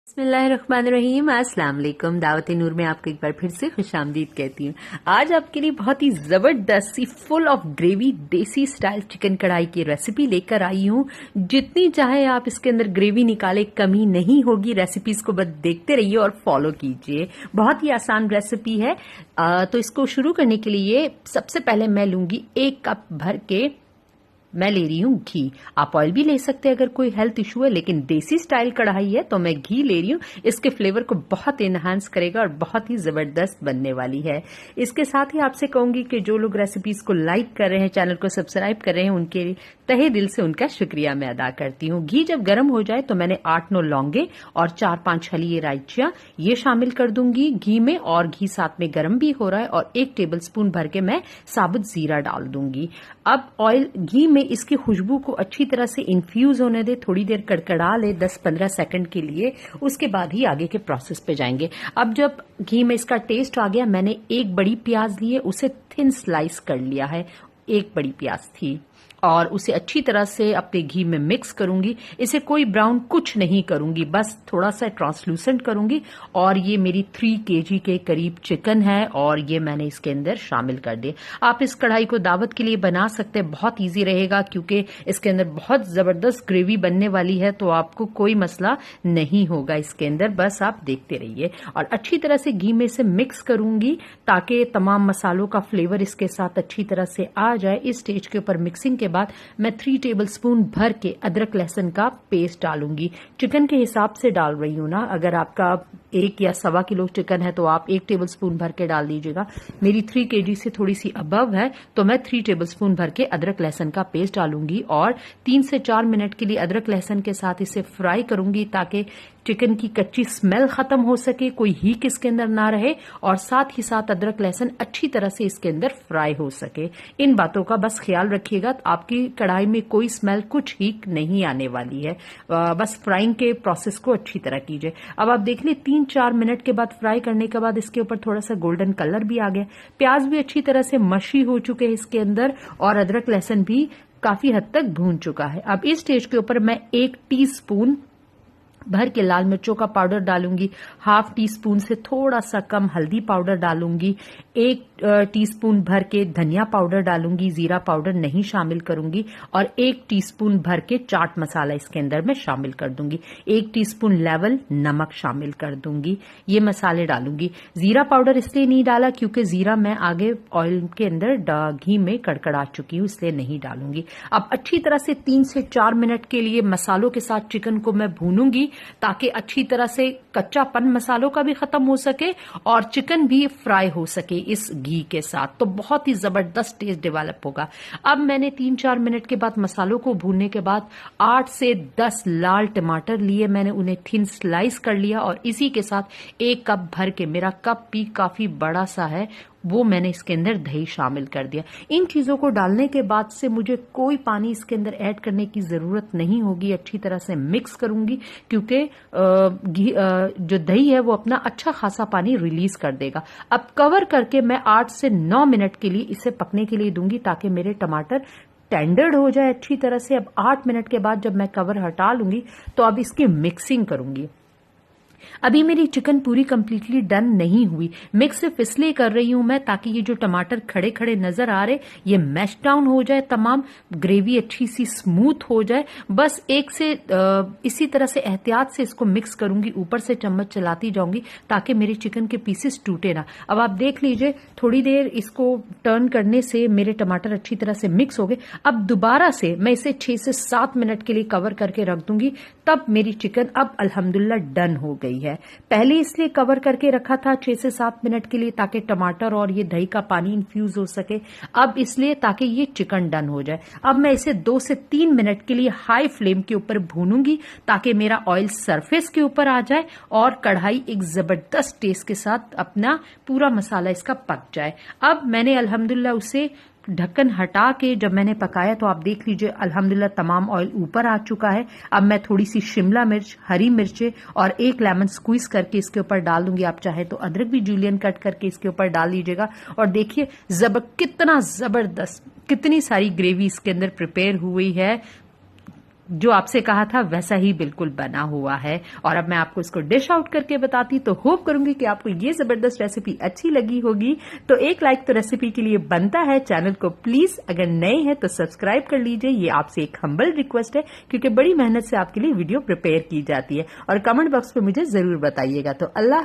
बिस्मिल्लाहिर्रहमानिर्रहीम। अस्सलाम वालेकुम। दावत नूर में आपको एक बार फिर से खुशामदीद कहती हूँ। आज आपके लिए बहुत ही जबरदस्त सी फुल ऑफ ग्रेवी देसी स्टाइल चिकन कढ़ाई की रेसिपी लेकर आई हूँ। जितनी चाहे आप इसके अंदर ग्रेवी निकाले, कमी नहीं होगी। रेसिपीज को बस देखते रहिए और फॉलो कीजिए। बहुत ही आसान रेसिपी है। तो इसको शुरू करने के लिए सबसे पहले मैं लूंगी 1 कप भर के, मैं ले रही हूँ घी। आप ऑयल भी ले सकते हैं अगर कोई हेल्थ इशू है, लेकिन देसी स्टाइल कढ़ाई है तो मैं घी ले रही हूँ। इसके फ्लेवर को बहुत एनहांस करेगा और बहुत ही जबरदस्त बनने वाली है। इसके साथ ही आपसे कहूंगी कि जो लोग रेसिपीज को लाइक कर रहे हैं, चैनल को सब्सक्राइब कर रहे हैं, उनके तहे दिल से उनका शुक्रिया मैं अदा करती हूँ। घी जब गर्म हो जाए तो मैंने 8-9 लौंगे और 4-5 हली इलायचियां ये शामिल कर दूंगी घी में, और घी साथ में गर्म भी हो रहा है। और 1 टेबलस्पून भर के मैं साबुत जीरा डाल दूंगी। अब ऑयल घी में इसकी खुशबू को अच्छी तरह से इन्फ्यूज होने दे, थोड़ी देर कड़कड़ा ले 10-15 सेकंड के लिए। उसके बाद ही आगे के प्रोसेस पे जाएंगे। अब जब घी में इसका टेस्ट आ गया, मैंने 1 बड़ी प्याज ली है, उसे थिन स्लाइस कर लिया है। 1 बड़ी प्याज थी और उसे अच्छी तरह से अपने घी में मिक्स करूंगी। इसे कोई ब्राउन कुछ नहीं करूंगी, बस थोड़ा सा ट्रांसलूसेंट करूंगी। और ये मेरी 3 kg के करीब चिकन है और ये मैंने इसके अंदर शामिल कर दिया। आप इस कढ़ाई को दावत के लिए बना सकते हैं, बहुत इजी रहेगा क्योंकि इसके अंदर बहुत जबरदस्त ग्रेवी बनने वाली है, तो आपको कोई मसला नहीं होगा इसके अंदर। बस आप देखते रहिए और अच्छी तरह से घी में इसे मिक्स करूंगी ताकि तमाम मसालों का फ्लेवर इसके साथ अच्छी तरह से आ जाए। इस स्टेज के ऊपर मिक्सिंग के बाद मैं 3 टेबलस्पून भर के अदरक लहसुन का पेस्ट डालूंगी। चिकन के हिसाब से डाल रही हूं ना, अगर आपका 1 या 1.25 किलो चिकन है तो आप 1 टेबलस्पून भर के डाल दीजिएगा। मेरी 3 kg से थोड़ी सी अबव है तो मैं 3 टेबलस्पून भर के अदरक लहसुन का पेस्ट डालूंगी और 3 से 4 मिनट के लिए अदरक लहसुन के साथ इसे फ्राई करूंगी ताकि चिकन की कच्ची स्मेल खत्म हो सके, कोई हीक इसके अंदर ना रहे, और साथ ही साथ अदरक लहसुन अच्छी तरह से इसके अंदर फ्राई हो सके। इन बातों का बस ख्याल रखिएगा। आपकी कढ़ाई में कोई स्मेल, कुछ हीक नहीं आने वाली है। बस फ्राइंग के प्रोसेस को अच्छी तरह कीजिए। अब आप देख लीजिए 3-4 मिनट के बाद फ्राई करने के बाद इसके ऊपर थोड़ा सा गोल्डन कलर भी आ गया। प्याज भी अच्छी तरह से मशी हो चुके हैं इसके अंदर और अदरक लहसुन भी काफी हद तक भून चुका है। अब इस स्टेज के ऊपर मैं 1 टीस्पून भर के लाल मिर्चों का पाउडर डालूंगी, 1/2 टीस्पून से थोड़ा सा कम हल्दी पाउडर डालूंगी, 1 टीस्पून भर के धनिया पाउडर डालूंगी, जीरा पाउडर नहीं शामिल करूंगी, और 1 टीस्पून भर के चाट मसाला इसके अंदर मैं शामिल कर दूंगी। 1 टीस्पून लेवल नमक शामिल कर दूंगी। ये मसाले डालूंगी। जीरा पाउडर इसलिए नहीं डाला क्योंकि जीरा मैं आगे ऑयल के अंदर घी में कड़कड़ा चुकी हूं, इसलिए नहीं डालूंगी। अब अच्छी तरह से 3 से 4 मिनट के लिए मसालों के साथ चिकन को मैं भूनूंगी ताकि अच्छी तरह से कच्चापन मसालों का भी खत्म हो सके और चिकन भी फ्राई हो सके इस घी के साथ, तो बहुत ही जबरदस्त टेस्ट डेवलप होगा। अब मैंने 3-4 मिनट के बाद मसालों को भूनने के बाद 8 से 10 लाल टमाटर लिए, मैंने उन्हें थिन स्लाइस कर लिया और इसी के साथ 1 कप भर के, मेरा कप भी काफी बड़ा सा है, वो मैंने इसके अंदर दही शामिल कर दिया। इन चीजों को डालने के बाद से मुझे कोई पानी इसके अंदर ऐड करने की जरूरत नहीं होगी। अच्छी तरह से मिक्स करूंगी क्योंकि जो दही है वो अपना अच्छा खासा पानी रिलीज कर देगा। अब कवर करके मैं 8 से 9 मिनट के लिए इसे पकने के लिए दूंगी ताकि मेरे टमाटर टेंडर्ड हो जाए अच्छी तरह से। अब 8 मिनट के बाद जब मैं कवर हटा लूंगी तो अब इसकी मिक्सिंग करूंगी। अभी मेरी चिकन पूरी कंप्लीटली डन नहीं हुई। मिक्स सिर्फ इसलिए कर रही हूं मैं ताकि ये जो टमाटर खड़े खड़े नजर आ रहे ये मैश डाउन हो जाए, तमाम ग्रेवी अच्छी सी स्मूथ हो जाए। बस इसी तरह से एहतियात से इसको मिक्स करूंगी, ऊपर से चम्मच चलाती जाऊंगी ताकि मेरे चिकन के पीसेस टूटे ना। अब आप देख लीजिए थोड़ी देर इसको टर्न करने से मेरे टमाटर अच्छी तरह से मिक्स हो गए। अब दोबारा से मैं इसे 6 से 7 मिनट के लिए कवर करके रख दूंगी, तब मेरी चिकन अब अल्हम्दुलिल्लाह डन हो गई है। पहले इसलिए कवर करके रखा था 6 से 7 मिनट के लिए ताकि टमाटर और ये दही का पानी इन्फ्यूज हो सके, अब इसलिए ताकि ये चिकन डन हो जाए। अब मैं इसे 2 से 3 मिनट के लिए हाई फ्लेम के ऊपर भूनूंगी ताकि मेरा ऑयल सरफेस के ऊपर आ जाए और कढ़ाई एक जबरदस्त टेस्ट के साथ अपना पूरा मसाला इसका पक जाए। अब मैंने अल्हम्दुलिल्लाह उसे ढक्कन हटा के जब मैंने पकाया तो आप देख लीजिए अल्हम्दुलिल्लाह तमाम ऑयल ऊपर आ चुका है। अब मैं थोड़ी सी शिमला मिर्च, हरी मिर्चें और 1 लेमन स्क्वीज करके इसके ऊपर डाल दूंगी। आप चाहे तो अदरक भी जूलियन कट करके इसके ऊपर डाल लीजिएगा। और देखिए कितना जबरदस्त, कितनी सारी ग्रेवी इसके अंदर प्रिपेयर हुई है। जो आपसे कहा था वैसा ही बिल्कुल बना हुआ है। और अब मैं आपको इसको डिश आउट करके बताती, तो होप करूंगी कि आपको ये जबरदस्त रेसिपी अच्छी लगी होगी। तो एक लाइक तो रेसिपी के लिए बनता है। चैनल को प्लीज अगर नए हैं तो सब्सक्राइब कर लीजिए, ये आपसे एक हम्बल रिक्वेस्ट है, क्योंकि बड़ी मेहनत से आपके लिए वीडियो प्रिपेयर की जाती है। और कमेंट बॉक्स में मुझे जरूर बताइएगा। तो अल्लाह